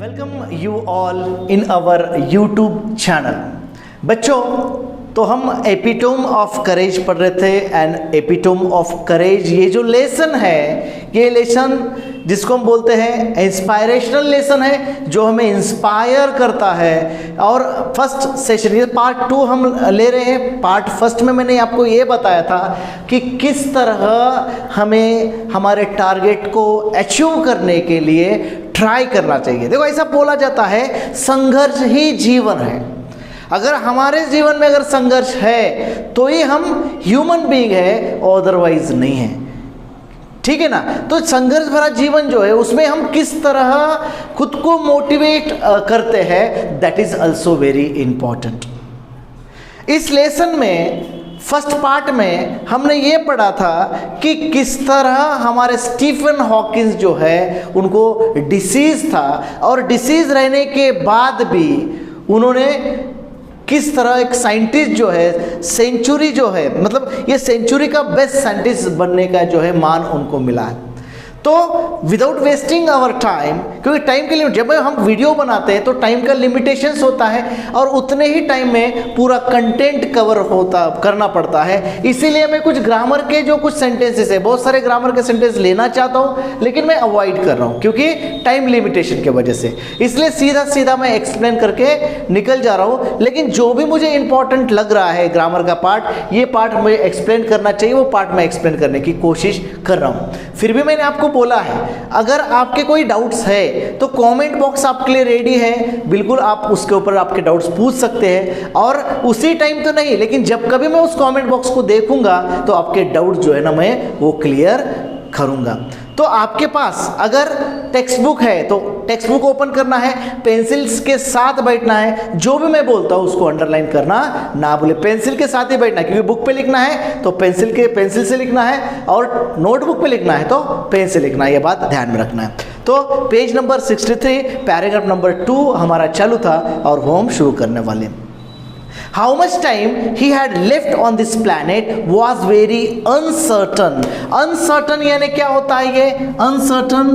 Welcome you all in our YouTube channel. बच्चों, तो हम एपिटोम ऑफ करेज पढ़ रहे थे एंड एपिटोम ऑफ करेज ये जो लेसन है, ये लेसन जिसको हम बोलते हैं इंस्पायरेशनल लेसन है, जो हमें इंस्पायर करता है। और फर्स्ट सेशन ये पार्ट 2 हम ले रहे हैं। पार्ट फर्स्ट में मैंने आपको ये बताया था कि किस तरह हमें हमारे टारगेट को अचीव करने के लिए ट्राई करना चाहिए। देखो, ऐसा बोला जाता है संघर्ष ही जीवन है। अगर हमारे जीवन में अगर संघर्ष है तो ही हम ह्यूमन बीइंग है, अदरवाइज नहीं है। ठीक है ना। तो संघर्ष भरा जीवन जो है उसमें हम किस तरह खुद को मोटिवेट करते हैं, that is also very important. इस लेसन में फर्स्ट पार्ट में हमने ये पढ़ा था कि किस तरह हमारे स्टीफन हॉकिंस जो है उनको डिसीज था, और डिसीज रहने के बाद भी उन्होंने किस तरह एक साइंटिस्ट जो है सेंचुरी जो है, मतलब ये सेंचुरी का बेस्ट साइंटिस्ट बनने का जो है मान उनको मिला है। तो विदाउट वेस्टिंग आवर टाइम, क्योंकि टाइम के लिए जब हम वीडियो बनाते हैं तो टाइम का लिमिटेशंस होता है और उतने ही टाइम में पूरा कंटेंट कवर करना पड़ता है। इसीलिए मैं कुछ ग्रामर के जो कुछ सेंटेंसेस है, बहुत सारे ग्रामर के सेंटेंस लेना चाहता हूँ लेकिन मैं अवॉइड कर रहा हूँ क्योंकि टाइम लिमिटेशन की वजह से। इसलिए सीधा सीधा मैं एक्सप्लेन करके निकल जा रहा हूँ। लेकिन जो भी मुझे इंपॉर्टेंट लग रहा है ग्रामर का पार्ट, ये पार्ट मुझे एक्सप्लेन करना चाहिए, वो पार्ट मैं एक्सप्लेन करने की कोशिश कर रहा हूँ। फिर भी मैंने आपको बोला है अगर आपके कोई डाउट्स है तो कमेंट बॉक्स आपके लिए रेडी है, बिल्कुल आप उसके ऊपर आपके डाउट्स पूछ सकते हैं। और उसी टाइम तो नहीं, लेकिन जब कभी मैं उस कमेंट बॉक्स को देखूंगा तो आपके डाउट जो है ना मैं वो क्लियर करूंगा। तो आपके पास अगर टेक्स्ट बुक है तो टेक्स्ट बुक ओपन करना है, पेंसिल्स के साथ बैठना है, जो भी मैं बोलता हूं उसको अंडरलाइन करना ना भूले। पेंसिल के साथ ही बैठना है, क्योंकि बुक पे लिखना है तो पेंसिल से लिखना है, और नोटबुक पे लिखना है तो पेन से लिखना है, ये बात ध्यान में रखना है। तो पेज नंबर 63 पैराग्राफ नंबर 2 हमारा चालू था और वो हम शुरू करने वाले। How much time he had left on this planet was very uncertain. Uncertain यानी क्या होता है ये? अनसर्टन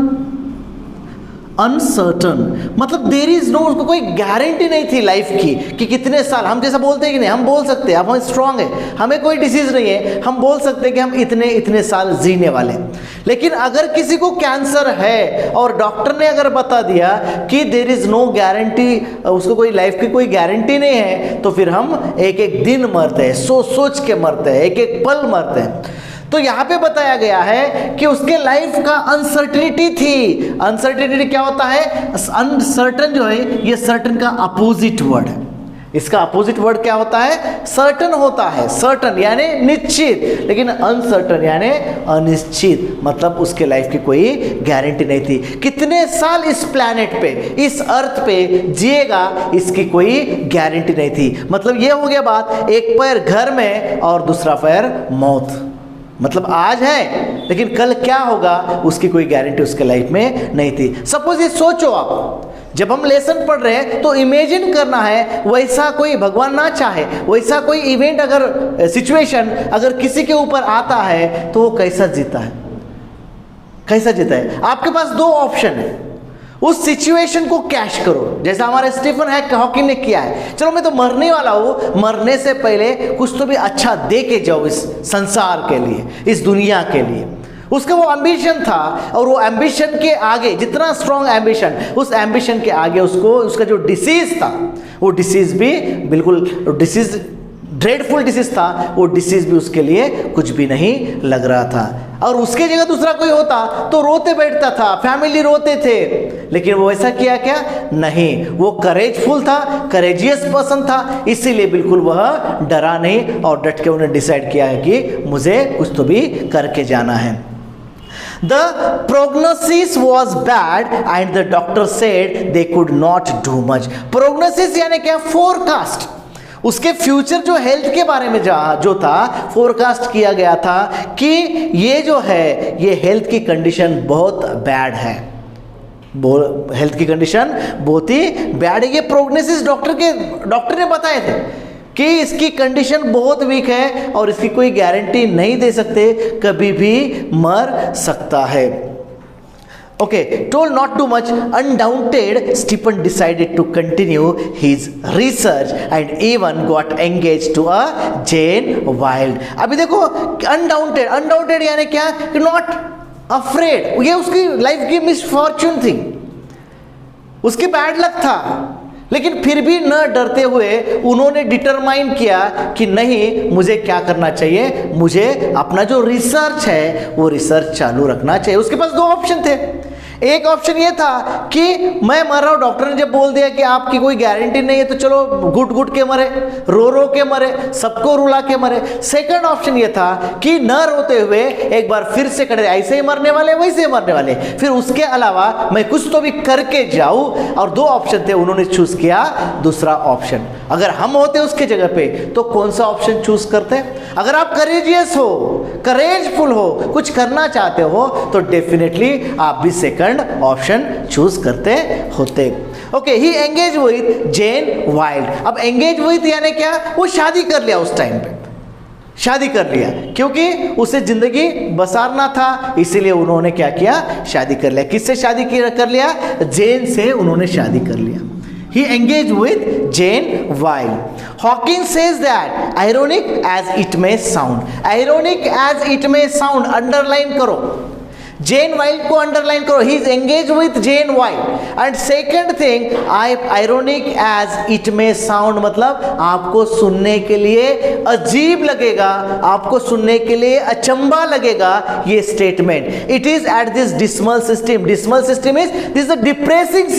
मतलब देर इज नो, उसको कोई गारंटी नहीं थी लाइफ की कि कितने साल। हम जैसा बोलते हैं कि नहीं, हम बोल सकते हैं हम स्ट्रांग है, हमें कोई डिसीज नहीं है, हम बोल सकते हैं कि हम इतने साल जीने वाले। लेकिन अगर किसी को कैंसर है और डॉक्टर ने अगर बता दिया कि देर इज नो गारंटी, उसको कोई लाइफ की कोई गारंटी नहीं है, तो फिर हम एक एक दिन मरते हैं, सोच के मरते हैं, एक एक पल मरते हैं। तो यहाँ पे बताया गया है कि उसके लाइफ का अनसर्टेनिटी थी। अनसर्टेनिटी क्या होता है? अनसर्टन जो है ये सर्टन का अपोजिट वर्ड है। इसका अपोजिट वर्ड क्या होता है? सर्टन होता है। सर्टन यानी निश्चित, लेकिन अनसर्टन यानी अनिश्चित, मतलब उसके लाइफ की कोई गारंटी नहीं थी। कितने साल इस प्लैनेट पे, इस अर्थ पे जिएगा, इसकी कोई गारंटी नहीं थी। मतलब ये हो गया बात, एक पैर घर में और दूसरा पैर मौत। मतलब आज है लेकिन कल क्या होगा उसकी कोई गारंटी उसके लाइफ में नहीं थी। सपोज ये सोचो आप, जब हम लेसन पढ़ रहे हैं तो इमेजिन करना है वैसा कोई, भगवान ना चाहे, वैसा कोई इवेंट अगर सिचुएशन अगर किसी के ऊपर आता है तो वो कैसा जीता है, कैसा जीता है। आपके पास 2 ऑप्शन है, उस सिचुएशन को कैश करो, जैसा हमारे स्टीफन हॉकिंग ने किया है। चलो मैं तो मरने वाला हूं, मरने से पहले कुछ तो भी अच्छा दे के जाओ इस संसार के लिए, इस दुनिया के लिए। उसका वो एम्बिशन था, और वो एम्बिशन के आगे, जितना स्ट्रॉन्ग एम्बिशन, उस एम्बिशन के आगे उसका जो डिसीज था, वो डिसीज भी बिल्कुल डिसीज, ड्रेडफुल डिसीज था, वो डिसीज भी उसके लिए कुछ भी नहीं लग रहा था। और उसके जगह दूसरा कोई होता तो रोते बैठता था, फैमिली रोते थे, लेकिन वो ऐसा किया क्या? नहीं, वो करेजफुल था, करेजियस पर्सन था, इसीलिए बिल्कुल वह डरा नहीं और डट के उन्हें डिसाइड किया है कि मुझे कुछ तो भी करके जाना है। The prognosis was bad and the doctor said they could not do much. Prognosis यानी क्या? फोरकास्ट। उसके फ्यूचर जो हेल्थ के बारे में जो था फोरकास्ट किया गया था कि ये जो है ये हेल्थ की कंडीशन बहुत बैड है, हेल्थ की कंडीशन बहुत ही बैड है। ये प्रोग्नोसिस डॉक्टर ने बताए थे कि इसकी कंडीशन बहुत वीक है और इसकी कोई गारंटी नहीं दे सकते, कभी भी मर सकता है। Okay, told not too much. Undaunted, Stephen decided to continue his research and even got engaged to a Jane Wilde. अभी देखो undaunted यानी क्या? Not afraid. ये उसकी लाइफ की मिसफॉर्चून थी, उसकी बैड लक था, लेकिन फिर भी न डरते हुए उन्होंने डिटरमाइन किया कि नहीं, मुझे क्या करना चाहिए, मुझे अपना जो रिसर्च है वो रिसर्च चालू रखना चाहिए। उसके पास दो ऑप्शन थे। एक ऑप्शन ये था कि मैं मर रहा हूं, डॉक्टर ने जब बोल दिया कि आपकी कोई गारंटी नहीं है तो चलो घुट के मरे, रो के मरे, सबको रुला के मरे। सेकंड ऑप्शन ये था कि न रोते हुए एक बार फिर से करे, ऐसे ही मरने वाले वैसे ही मरने वाले, फिर उसके अलावा मैं कुछ तो भी करके जाऊं। और दो ऑप्शन थे, उन्होंने चूज किया दूसरा ऑप्शन। अगर हम होते उसके जगह पे तो कौन सा ऑप्शन चूज करते? अगर आप करेजियस हो, करेजफुल हो, कुछ करना चाहते हो तो डेफिनेटली आप भी सेकंड ऑप्शन चूज करते होते। Okay, he engage with Jane Wilde. अब एंगेज विद यानी क्या? वो शादी कर लिया, उस टाइम पे शादी कर लिया, क्योंकि उसे जिंदगी बसारना था, इसीलिए उन्होंने क्या किया? शादी कर लिया। किससे शादी कर लिया? जेन से उन्होंने शादी कर लिया। He engaged with Jane Wilde. Hawkins says that, ironic as it may sound, ironic as it may sound, underline करो, Jane Wilde को underline करो, he is engaged with Jane Wilde. And second thing, ironic as it may sound मतलब आपको सुनने के लिए अजीब लगेगा, आपको सुनने के लिए अचंबा लगेगा ये statement. It is at this dismal system. Dismal system is, this is a depressing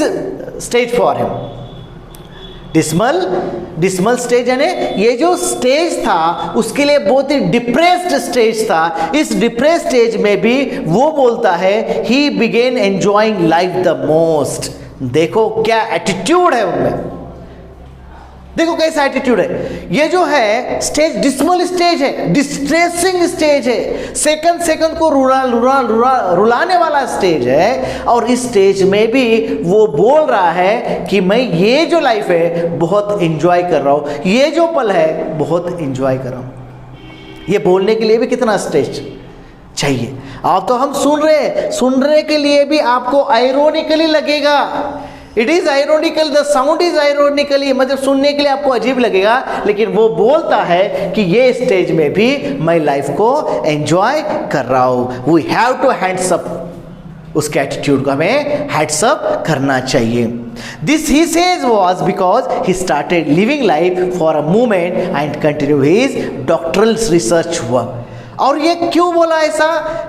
stage for him. Dismal stage यानी ये जो स्टेज था उसके लिए बहुत ही डिप्रेस्ड स्टेज था। इस डिप्रेस्ड स्टेज में भी वो बोलता है ही begin enjoying life the most. देखो क्या एटीट्यूड है उनमें, देखो कैसा एटीट्यूड है। ये जो है स्टेज डिस्मल स्टेज है, डिस्ट्रेसिंग स्टेज है, सेकंड को रुलाने वाला स्टेज है। और इस स्टेज में भी वो बोल रहा है कि मैं ये जो लाइफ है बहुत एंजॉय कर रहा हूं, ये जो पल है बहुत एंजॉय कर रहा हूं। ये बोलने के लिए भी कितना स्टेज चाहिए। आप तो हम सुनने के लिए भी आपको आयरोनिकली लगेगा। It is ironical, the sound is ironically, मतलब सुनने के लिए आपको अजीब लगेगा, लेकिन वो बोलता है कि ये स्टेज में भी मैं लाइफ को एंजॉय कर रहा हूं। We have to hands up, उसके एटीट्यूड को हमें हैंड्स अप करना चाहिए। This he says was because he started living life for a moment and continue his doctoral research work. और ये क्यों बोला ऐसा?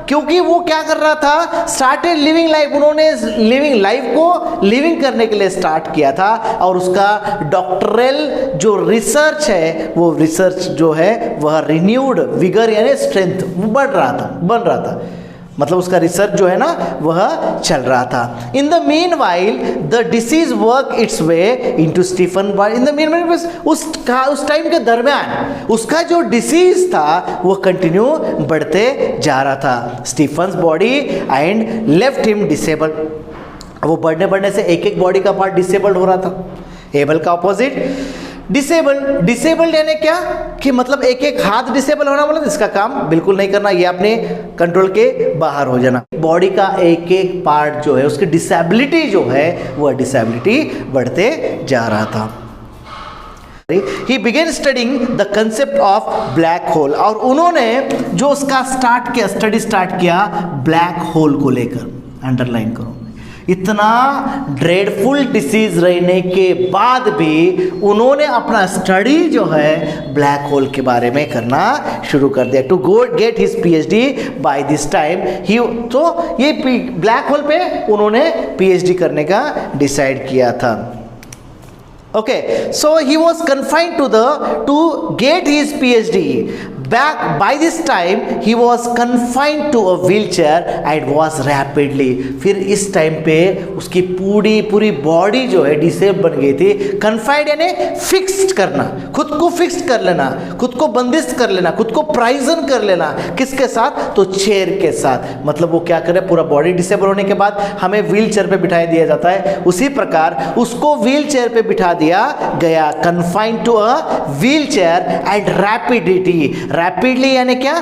क्योंकि वो क्या कर रहा था? स्टार्टेड लिविंग लाइफ, उन्होंने लिविंग लाइफ को लिविंग करने के लिए स्टार्ट किया था। और उसका डॉक्टरल जो रिसर्च है, वो रिसर्च जो है वह रिन्यूड विगर यानी स्ट्रेंथ बढ़ रहा था, बन रहा था, मतलब उसका रिसर्च जो है ना वह चल रहा था। In the meanwhile the disease work its way into Stephen Wilde. In the meanwhile उस टाइम के दरमियान उसका जो डिसीज था वो कंटिन्यू बढ़ते जा रहा था। Stephen's body and left him disable. वो बढ़ने से एक बॉडी का पार्ट डिसेबल्ड हो रहा था। एबल का ऑपोजिट डिसेबल्ड यानी क्या? कि मतलब एक हाथ डिसेबल होना, मतलब इसका काम बिल्कुल नहीं करना, ये अपने कंट्रोल के बाहर हो जाना। बॉडी का एक पार्ट जो है उसकी डिसेबिलिटी जो है वह डिसेबिलिटी बढ़ते जा रहा था। He began studying the concept of black hole। और उन्होंने जो उसका स्टडी स्टार्ट किया ब्लैक होल को लेकर। अंडरलाइन करो, इतना ड्रेडफुल डिसीज रहने के बाद भी उन्होंने अपना स्टडी जो है ब्लैक होल के बारे में करना शुरू कर दिया। To go get his PhD by this time ही, तो ये ब्लैक होल पे उन्होंने पीएचडी करने का डिसाइड किया था। Okay, so he was confined to get his PhD. By this time he was confined to a wheelchair and was rapidly, फिर इस टाइम पे उसकी पूरी बॉडी जो है डिसेबल बन गई थी। कन्फाइंड यानी फिक्स्ड करना, खुद को फिक्स्ड कर लेना, खुद को बंदिश कर लेना, खुद को प्राइजन कर लेना। किसके साथ? तो चेयर के साथ। मतलब वो क्या करे, पूरा बॉडी डिसेबल होने के बाद हमें व्हील चेयर पे बिठा दिया जाता है, उसी प्रकार उसको व्हील चेयर पे बिठा दिया गया। Confined to a wheel chair and rapidly यानी क्या,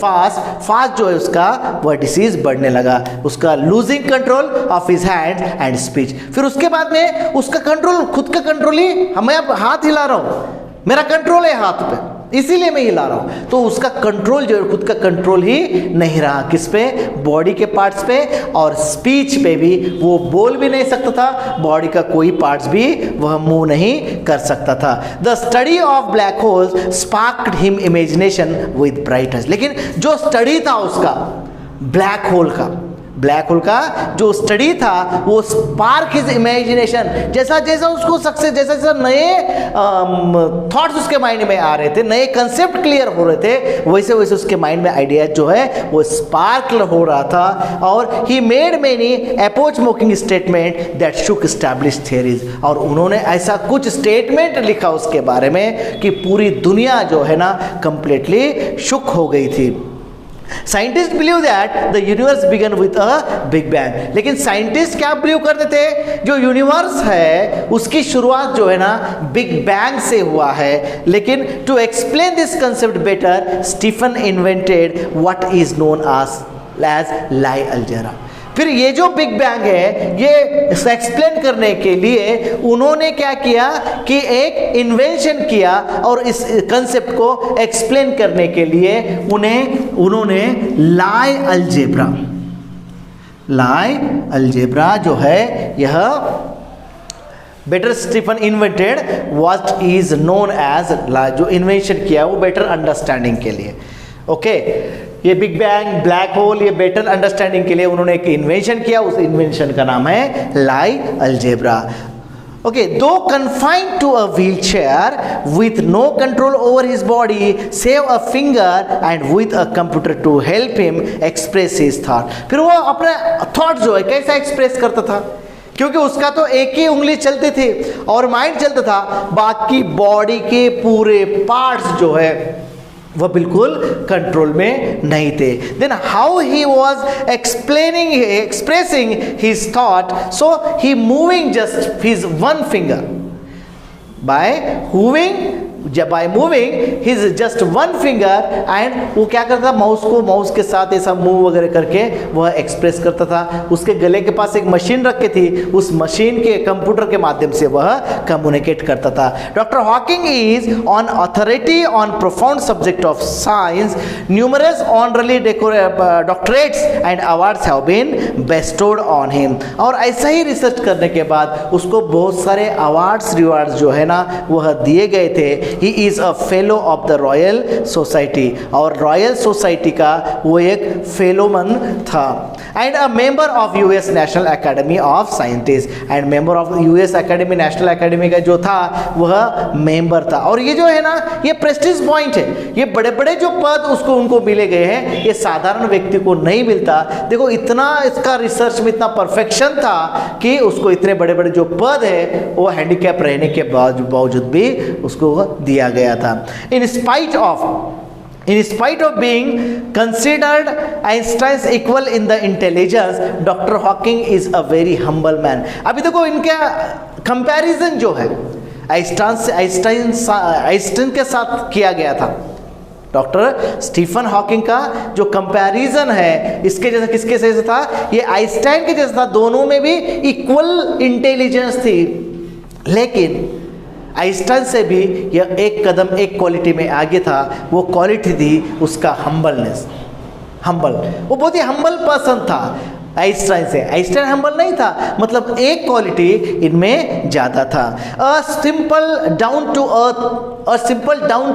फास्ट जो है उसका वह डिसीज बढ़ने लगा, उसका losing control of his hand and speech. फिर उसके बाद में उसका कंट्रोल, खुद का कंट्रोल ही, मैं अब हाथ हिला रहा हूं, मेरा कंट्रोल है हाथ पे, इसीलिए मैं हिला रहा हूं, तो उसका कंट्रोल जो है खुद का कंट्रोल ही नहीं रहा, किस पे, बॉडी के पार्ट्स पे और स्पीच पे भी, वो बोल भी नहीं सकता था, बॉडी का कोई पार्ट्स भी वह मूव नहीं कर सकता था। The study of black holes sparked him imagination with bright eyes. लेकिन जो स्टडी था उसका ब्लैक होल का जो स्टडी था वो स्पार्क हिज इमेजिनेशन, जैसा जैसा उसको सक्सेस, जैसा जैसा नए थॉट्स उसके माइंड में आ रहे थे, नए कंसेप्ट क्लियर हो रहे थे, वैसे वैसे उसके माइंड में आइडिया जो है वो स्पार्क हो रहा था। और he made many epoch mocking statement that Shuk establish theories, और उन्होंने ऐसा कुछ स्टेटमेंट लिखा उसके बारे में कि पूरी दुनिया जो है ना कंप्लीटली शुक हो गई थी। Scientist believe that the universe began with a big bang. लेकिन साइंटिस्ट क्या बिलीव करते थे, जो यूनिवर्स है उसकी शुरुआत जो है ना बिग बैंग से हुआ है। लेकिन to explain this concept better, Stephen invented what is known as Lie algebra. फिर ये जो बिग बैंग है ये एक्सप्लेन करने के लिए उन्होंने क्या किया कि एक इन्वेंशन किया, और इस कंसेप्ट को एक्सप्लेन करने के लिए उन्होंने लाई अलजेब्रा जो है यह better Stephen invented what is known as, जो इन्वेंशन किया वो बेटर अंडरस्टैंडिंग के लिए। ओके, ये बिग बैंग, ब्लैक होल, ये बेटर अंडरस्टैंडिंग के लिए उन्होंने एक इन्वेंशन किया, उस इन्वेंशन का नाम है लाई अलजेब्रा। ओके, दो confined to a wheelchair with no control over his body save a finger and with a computer to help him express his thought। फिर वो अपने थॉट जो है कैसा एक्सप्रेस करता था, क्योंकि उसका तो एक ही उंगली चलती थी और माइंड चलता था, बाकी बॉडी के पूरे पार्ट्स जो है वह बिल्कुल कंट्रोल में नहीं थे। Then how he was expressing his thought, so he moving just his one finger by moving his just one finger, and वो क्या करता था, माउस के साथ ऐसा मूव वगैरह करके वह एक्सप्रेस करता था। उसके गले के पास एक मशीन रखी थी, उस मशीन के कंप्यूटर के माध्यम से वह कम्युनिकेट करता था। Doctor Hawking is an authority on profound subject of science, numerous honorary doctorates and awards have been bestowed on him. और ऐसा ही रिसर्च करने के बाद उसको बहुत सारे रिवार्ड्स जो है ना वह दिए गए थे। He is a fellow of the royal society, और रॉयल सोसाइटी का वो एक फेलोमन था। And a member of US national academy of scientist, and member of US academy, national academy का जो था वह मेंबर था। और ये जो है ना ये प्रेस्टीज पॉइंट है, ये बड़े बड़े जो पद उनको मिले गए हैं, ये साधारण व्यक्ति को नहीं मिलता। देखो इतना इसका रिसर्च में इतना परफेक्शन था कि उसको इतने बड़े बड़े जो पद है वो हैंडीकैप रहने के बावजूद भी उसको दिया गया था। In spite of being considered Einstein's equal in the intelligence, Dr. Hawking is a very humble man। अभी देखो इनका कंपैरिजन जो है आइंस्टाइन के साथ किया गया था। डॉक्टर स्टीफन हॉकिंग का जो कंपैरिजन है इसके जैसा किसके जैसा था, ये आइंस्टाइन के जैसा था। दोनों में भी इक्वल इंटेलिजेंस थी, लेकिन आइंस्टाइन से भी यह एक कदम एक क्वालिटी में आगे था। वो क्वालिटी थी उसका हम्बलनेस, वो बहुत ही हम्बल पर्सन था आइंस्टाइन से। आइंस्टाइन हम्बल नहीं था, मतलब एक क्वालिटी इनमें ज़्यादा था। A simple down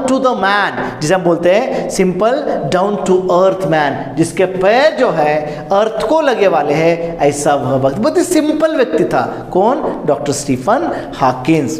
to the man, जिसे हम बोलते हैं simple down to earth man, जिसके पैर जो है अर्थ को लगे वाले हैं, ऐसा वह वक्त बहुत ही सिंपल व्यक्ति था। कौन? Doctor Stephen Hawkins.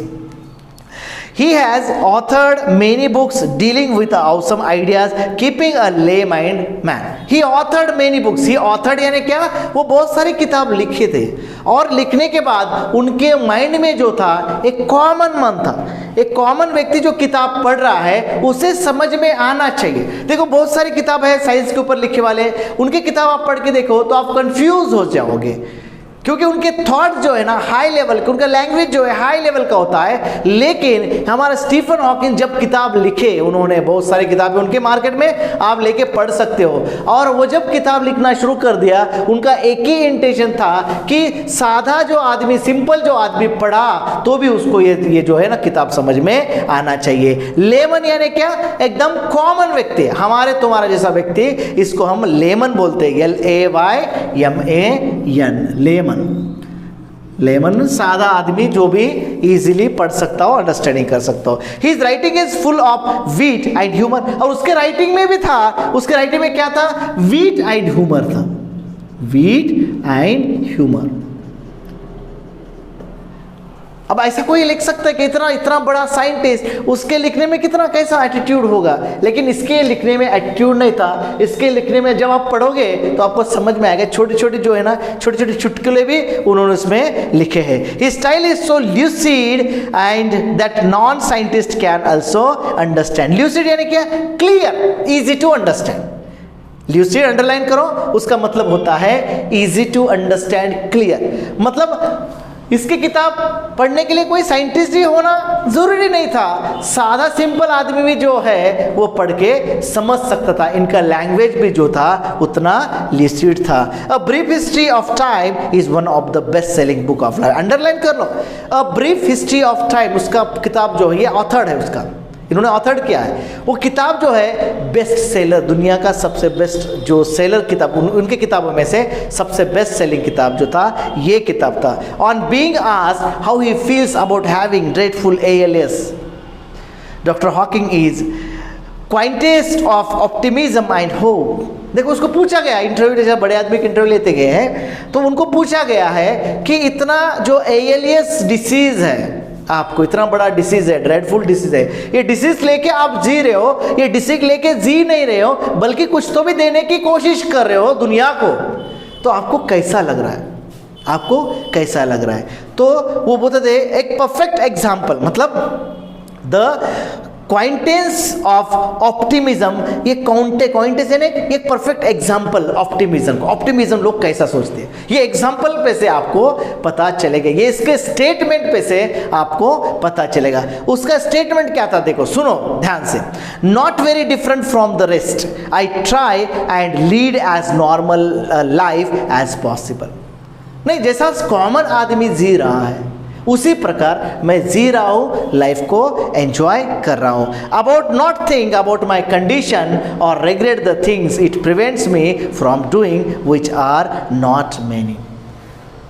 He has authored many books dealing with awesome ideas, keeping a lay-minded man. He authored many books. He authored यानी क्या? वो बहुत सारी किताब लिखे थे, और लिखने के बाद उनके माइंड में जो था एक कॉमन मन था। एक कॉमन व्यक्ति जो किताब पढ़ रहा है उसे समझ में आना चाहिए। देखो बहुत सारी किताब है साइंस के ऊपर लिखे वाले, उनकी किताब आप पढ़ के देखो तो आप कंफ्यूज हो जाओगे। क्योंकि उनके थॉट जो है ना हाई लेवल के, उनका लैंग्वेज जो है हाई लेवल का होता है। लेकिन हमारा स्टीफन हॉकिंग जब किताब लिखे, उन्होंने बहुत सारी किताबें उनके मार्केट में आप लेके पढ़ सकते हो, और वो जब किताब लिखना शुरू कर दिया, उनका एक ही इंटेंशन था कि सादा जो आदमी, सिंपल जो आदमी पढ़ा तो भी उसको ये जो है ना किताब समझ में आना चाहिए। लेमन यानी क्या? एकदम कॉमन व्यक्ति, हमारे तुम्हारा जैसा व्यक्ति, इसको हम लेमन बोलते हैं, LAYMAN, लेमन। लेमन सादा आदमी जो भी इजीली पढ़ सकता हो, अंडरस्टैंडिंग कर सकता हो। His writing is full of wheat and humour, और उसके राइटिंग में भी था, उसके राइटिंग में क्या था? वीट एंड ह्यूमर था, वीट एंड ह्यूमर। अब ऐसा कोई लिख सकता है कि इतना बड़ा साइंटिस्ट, उसके लिखने में कितना कैसा एटीट्यूड होगा, लेकिन इसके लिखने में एटीट्यूड नहीं था। इसके लिखने में जब आप पढ़ोगे तो आपको समझ में आएगा, छोटे छोटे जो है ना, छोटे छोटे चुटकुले भी उन्होंने उसमें लिखे हैं। His style is so lucid and that non scientist can also understand. Lucid यानी क्या? Clear, easy to understand. Lucid underline करो, उसका मतलब होता है इजी टू अंडरस्टैंड, क्लियर। मतलब इसकी किताब पढ़ने के लिए कोई साइंटिस्ट ही होना जरूरी नहीं था, सादा सिंपल आदमी भी जो है वो पढ़ के समझ सकता था। इनका लैंग्वेज भी जो था उतना लिसिड था। A brief history of time is one of the best selling book of life. Underline कर लो, a brief history of time, उसका किताब जो है, ये ऑथर है उसका, इन्होंने ऑथर किया है। वो किताब जो है बेस्ट सेलर, दुनिया का सबसे बेस्ट जो सेलर किताब, उनकी किताबों में से सबसे बेस्ट सेलिंग किताब जो था, ये किताब था। On being asked how he feels about having dreadful ALS, doctor Hawking is quaintest of optimism and hope. देखो, उसको पूछा गया इंटरव्यू, जैसे बड़े आदमी के इंटरव्यू लेते गए हैं तो उनको पूछा गया है कि इतना जो ALS डिसीज है, आपको इतना बड़ा डिसीज है, ड्रेडफुल डिसीज है, ये डिसीज लेके आप जी रहे हो, ये डिसीज लेके जी नहीं रहे हो, बल्कि कुछ तो भी देने की कोशिश कर रहे हो दुनिया को, तो आपको कैसा लग रहा है? आपको कैसा लग रहा है? तो वो बोलते थे एक परफेक्ट एग्जाम्पल, मतलब द क्वाइंटेंस ऑफ ऑप्टिमिज्म, ये क्वाइंटेंस यानी एक परफेक्ट एग्जाम्पल ऑप्टिमिज्म। ऑप्टिमिज्म लोग कैसा सोचते हैं, ये एग्जाम्पल पे से आपको पता चलेगा, ये इसके स्टेटमेंट पे से आपको पता चलेगा। उसका स्टेटमेंट क्या था, देखो सुनो ध्यान से। Not very different from the rest, I try and lead as normal life as possible. नहीं, जैसा कॉमन आदमी जी रहा है उसी प्रकार मैं जी रहा हूँ, लाइफ को एंजॉय कर रहा हूँ। About not think about my condition और regret the things it prevents me from doing which are not many.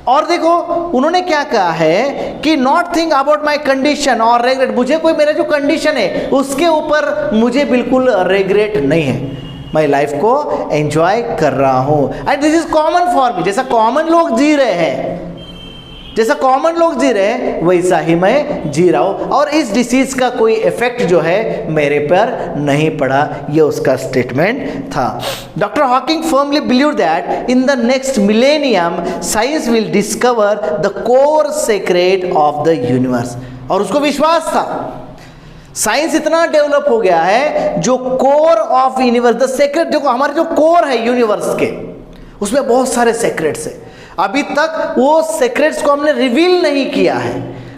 और देखो उन्होंने क्या कहा है कि not think about my condition और रिग्रेट, मुझे कोई मेरा जो कंडीशन है उसके ऊपर मुझे बिल्कुल रिग्रेट नहीं है, मैं लाइफ को एंजॉय कर रहा हूँ। And this is common for me, जैसा कॉमन लोग जी रहे हैं, जैसा कॉमन लोग जी रहे हैं वैसा ही मैं जी रहा हूं, और इस डिसीज का कोई इफेक्ट जो है मेरे पर नहीं पड़ा, ये उसका स्टेटमेंट था। Doctor Hawking firmly believe that in the next millennium science will discover the core secret of the universe, और उसको विश्वास था साइंस इतना डेवलप हो गया है, जो core of universe, the secret, देखो हमारे जो कोर है यूनिवर्स के, उसमें बहुत सारे सीक्रेट्स है। अभी तक वो सीक्रेट्स को हमने रिवील नहीं किया है,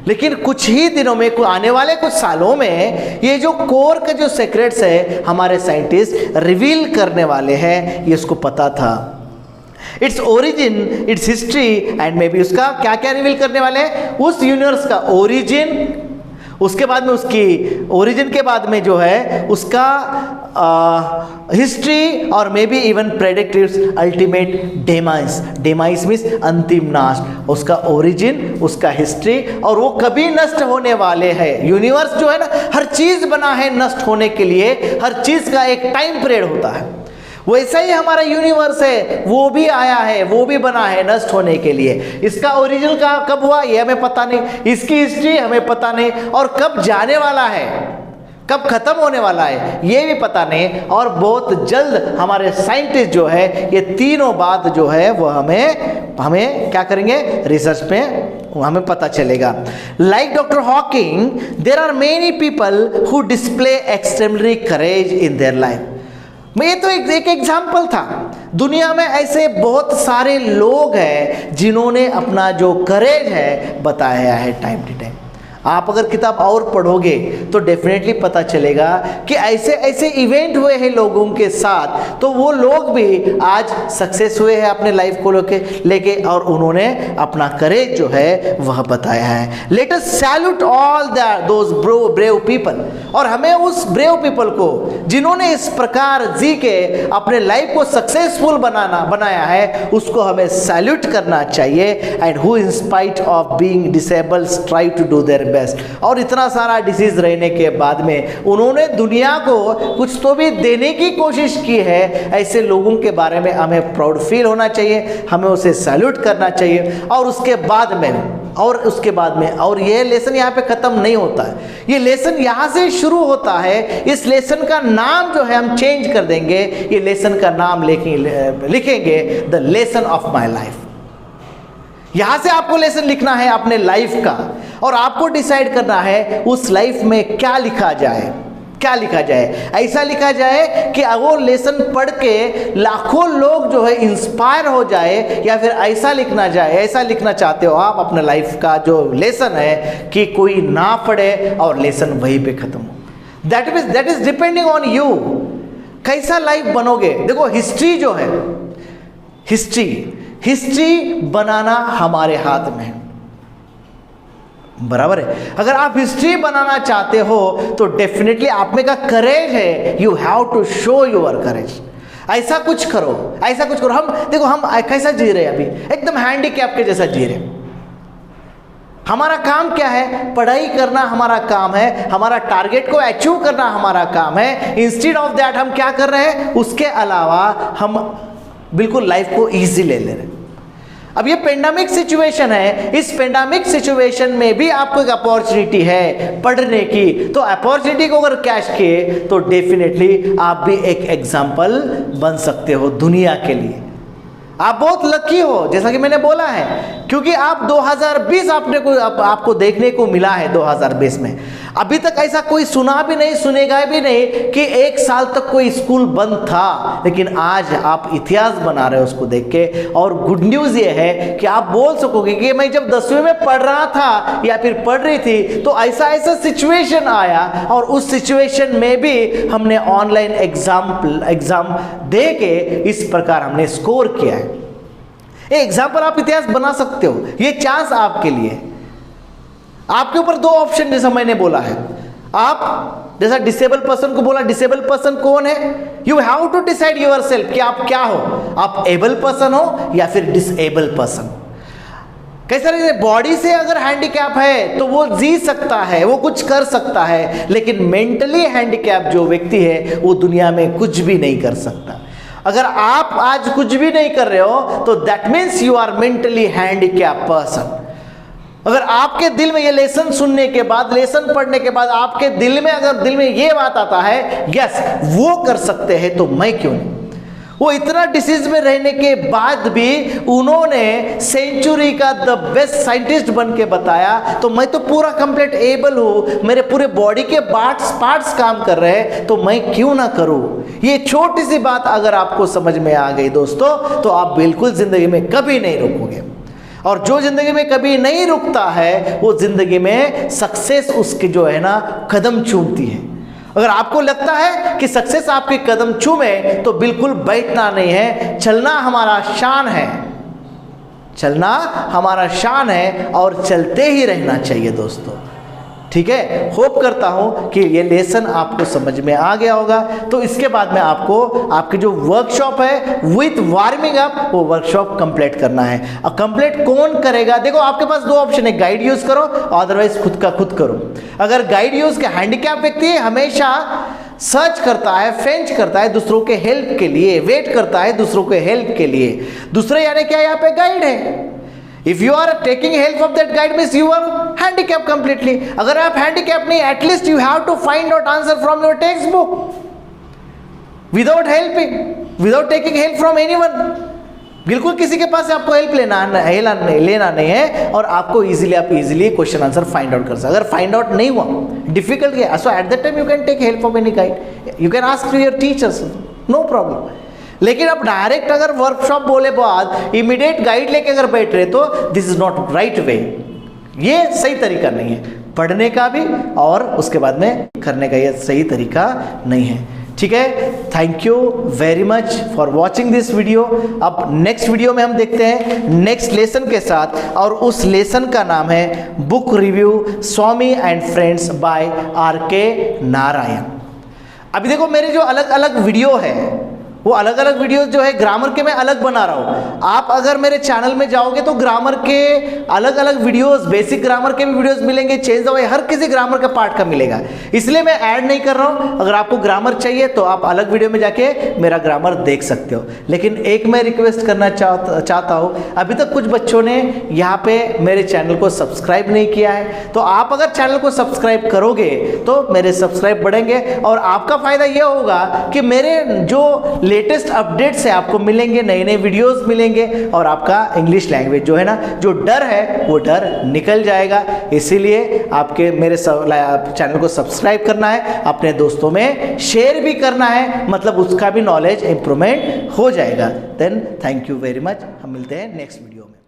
लेकिन कुछ ही दिनों में, आने वाले कुछ सालों में, ये जो कोर के जो सीक्रेट्स है हमारे साइंटिस्ट रिवील करने वाले हैं, ये उसको पता था। Its origin, it's history and may be, उसका क्या क्या रिवील करने वाले हैं? उस यूनिवर्स का ओरिजिन, उसके बाद में उसकी ओरिजिन के बाद में जो है उसका हिस्ट्री, और may be even predictives ultimate demise. Demise means अंतिम नाश, उसका ओरिजिन, उसका हिस्ट्री, और वो कभी नष्ट होने वाले हैं। यूनिवर्स जो है ना, हर चीज बना है नष्ट होने के लिए, हर चीज का एक टाइम पीरियड होता है, वैसा ही हमारा यूनिवर्स है, वो भी आया है, वो भी बना है नष्ट होने के लिए। इसका ओरिजिन का कब हुआ ये हमें पता नहीं, इसकी हिस्ट्री हमें पता नहीं, और कब जाने वाला है, कब खत्म होने वाला है ये भी पता नहीं। और बहुत जल्द हमारे साइंटिस्ट जो है ये तीनों बात जो है वो हमें क्या करेंगे, रिसर्च पे हमें पता चलेगा। Like doctor Hawking, there are many people who display extremely courage in their life. ये तो एक एग्जाम्पल था। दुनिया में ऐसे बहुत सारे लोग हैं जिन्होंने अपना जो करेज है बताया है टाइम टू टाइम। आप अगर किताब और पढ़ोगे तो डेफिनेटली पता चलेगा कि ऐसे ऐसे इवेंट हुए हैं लोगों के साथ, तो वो लोग भी आज सक्सेस हुए हैं अपने लाइफ को लेके और उन्होंने अपना करेज जो है वह बताया है। Let us salute all those brave people, और हमें उस ब्रेव पीपल को जिन्होंने इस प्रकार जी के अपने लाइफ को सक्सेसफुल बनाया है उसको हमें सैल्यूट करना चाहिए। And who in spite of being disabled try to do their best, और इतना सारा डिसीज रहने के बाद में उन्होंने दुनिया को कुछ तो भी देने की कोशिश की है। ऐसे लोगों के बारे में हमें प्राउड फील होना चाहिए, हमें उसे सैल्यूट करना चाहिए। और उसके बाद में और ये लेसन यहाँ पे ख़त्म नहीं होता है, ये लेसन यहाँ से शुरू होता है। इस लेसन का नाम जो है हम चेंज कर देंगे, ये लेसन का नाम लिखेंगे the lesson of my life. यहां से आपको लेसन लिखना है अपने लाइफ का, और आपको डिसाइड करना है उस लाइफ में क्या लिखा जाए। ऐसा लिखा जाए कि वो लेसन पढ़ के लाखों लोग जो है इंस्पायर हो जाए, या फिर ऐसा लिखना चाहते हो आप अपने लाइफ का जो लेसन है कि कोई ना पढ़े और लेसन वहीं पे खत्म हो। That is depending on you, कैसा लाइफ बनोगे। देखो हिस्ट्री जो है, हिस्ट्री बनाना हमारे हाथ में है, बराबर है। अगर आप हिस्ट्री बनाना चाहते हो तो डेफिनेटली आप में का करेज है, you have to show your courage. ऐसा कुछ करो। हम कैसा जी रहे हैं अभी, एकदम हैंडीकैप के जैसा जी रहे हैं। हमारा काम क्या है? पढ़ाई करना हमारा काम है, हमारा टारगेट को अचीव करना हमारा काम है। इंस्टेड ऑफ दैट हम क्या कर रहे हैं? उसके अलावा हम बिल्कुल लाइफ को इजी ले रहे हैं। अब ये पेंडेमिक सिचुएशन है, इस पेंडेमिक सिचुएशन में भी आपको एक अपॉर्चुनिटी है पढ़ने की, तो अपॉर्चुनिटी को अगर कैच किए तो डेफिनेटली आप भी एक एग्जाम्पल बन सकते हो दुनिया के लिए। आप बहुत लकी हो, जैसा कि मैंने बोला है, क्योंकि आप 2020 आपको देखने को मिला है। 2020 में अभी तक ऐसा कोई सुना भी नहीं, सुनेगा भी नहीं कि 1 साल तक कोई स्कूल बंद था, लेकिन आज आप इतिहास बना रहे हो उसको देख के। और गुड न्यूज़ ये है कि आप बोल सकोगे कि मैं जब 10वीं में पढ़ रहा था या फिर पढ़ रही थी तो ऐसा सिचुएशन आया, और उस सिचुएशन में भी हमने ऑनलाइन एग्जाम दे के इस प्रकार हमने स्कोर किया है। एग्जाम्पल आप इतिहास बना सकते हो, ये चांस आपके लिए। आपके ऊपर 2 ऑप्शन, जैसा मैंने बोला है। आप जैसा डिसेबल पर्सन को बोला, डिसेबल पर्सन कौन है? You have to decide yourself कि आप क्या हो, आप एबल पर्सन हो या फिर डिसेबल पर्सन। कैसा रहे? बॉडी से अगर हैंडीकैप है तो वो जी सकता है, वो कुछ कर सकता है, लेकिन मेंटली हैंडीकैप जो व्यक्ति है वो दुनिया में कुछ भी नहीं कर सकता। अगर आप आज कुछ भी नहीं कर रहे हो तो that means you are mentally handicap person. अगर आपके दिल में ये लेसन सुनने के बाद, लेसन पढ़ने के बाद आपके दिल में ये बात आता है, यस वो कर सकते हैं तो मैं क्यों नहीं। वो इतना डिसीज में रहने के बाद भी उन्होंने सेंचुरी का द बेस्ट साइंटिस्ट बन के बताया, तो मैं तो पूरा कंप्लीट एबल हूँ, मेरे पूरे बॉडी के पार्ट्स काम कर रहे हैं, तो मैं क्यों ना करूँ। ये छोटी सी बात अगर आपको समझ में आ गई दोस्तों, तो आप बिल्कुल जिंदगी में कभी नहीं रुकोगे। और जो जिंदगी में कभी नहीं रुकता है वो जिंदगी में सक्सेस उसके जो है ना कदम चूमती है। अगर आपको लगता है कि सक्सेस आपके कदम चूमे तो बिल्कुल बैठना नहीं है, चलना हमारा शान है और चलते ही रहना चाहिए दोस्तों। ठीक है, होप करता हूँ कि ये लेसन आपको समझ में आ गया होगा। तो इसके बाद में आपको आपकी जो वर्कशॉप है विथ वार्मिंग अप, वो वर्कशॉप कंप्लीट करना है। और कंप्लीट कौन करेगा? देखो आपके पास 2 ऑप्शन है, गाइड यूज करो, अदरवाइज खुद का खुद करो। अगर गाइड यूज के हैंडीकैप व्यक्ति हमेशा सर्च करता है, फेंच करता है दूसरों के हेल्प के लिए, वेट करता है दूसरों के हेल्प के लिए। दूसरे यानी क्या, यहाँ पे गाइड है। If you are taking help of that guide means you are handicapped completely. अगर आप handicapped नहीं, at least you have to find out answer from your textbook without helping, without taking help from anyone. बिल्कुल किसी के पास आपको help लेना नहीं है, और आपको easily question answer find out कर सकते। अगर फाइंड आउट नहीं हुआ, डिफिकल्ट गया, so at that time you can take help of any guide, you can ask to your teachers, no problem. लेकिन अब डायरेक्ट अगर वर्कशॉप बोले बाद इमीडिएट गाइड लेके अगर बैठ रहे तो this is not right way, ये सही तरीका नहीं है पढ़ने का भी और उसके बाद में करने का, ये सही तरीका नहीं है। ठीक है, thank you very much for watching this video. अब नेक्स्ट वीडियो में हम देखते हैं नेक्स्ट लेसन के साथ, और उस लेसन का नाम है book review Swami and friends by RK Narayan. अभी देखो मेरे जो अलग अलग वीडियो है वो अलग अलग वीडियोस जो है ग्रामर के मैं अलग बना रहा हूँ। आप अगर मेरे चैनल में जाओगे तो ग्रामर के अलग अलग वीडियोस, बेसिक ग्रामर के भी वीडियोस मिलेंगे, चेंज द वे हर किसी ग्रामर का पार्ट का मिलेगा, इसलिए मैं ऐड नहीं कर रहा हूँ। अगर आपको ग्रामर चाहिए तो आप अलग वीडियो में जाके मेरा ग्रामर देख सकते हो। लेकिन एक मैं रिक्वेस्ट करना चाहता हूँ, अभी तक कुछ बच्चों ने यहाँ पे मेरे चैनल को सब्सक्राइब नहीं किया है, तो आप अगर चैनल को सब्सक्राइब करोगे तो मेरे सब्सक्राइब बढ़ेंगे और आपका फायदा यह होगा कि मेरे जो लेटेस्ट अपडेट्स है आपको मिलेंगे, नए नए वीडियोस मिलेंगे और आपका इंग्लिश लैंग्वेज जो है ना, जो डर है वो डर निकल जाएगा। इसीलिए आपके मेरे चैनल को सब्सक्राइब करना है, अपने दोस्तों में शेयर भी करना है, मतलब उसका भी नॉलेज इंप्रूवमेंट हो जाएगा। Then thank you very much, हम मिलते हैं नेक्स्ट वीडियो में।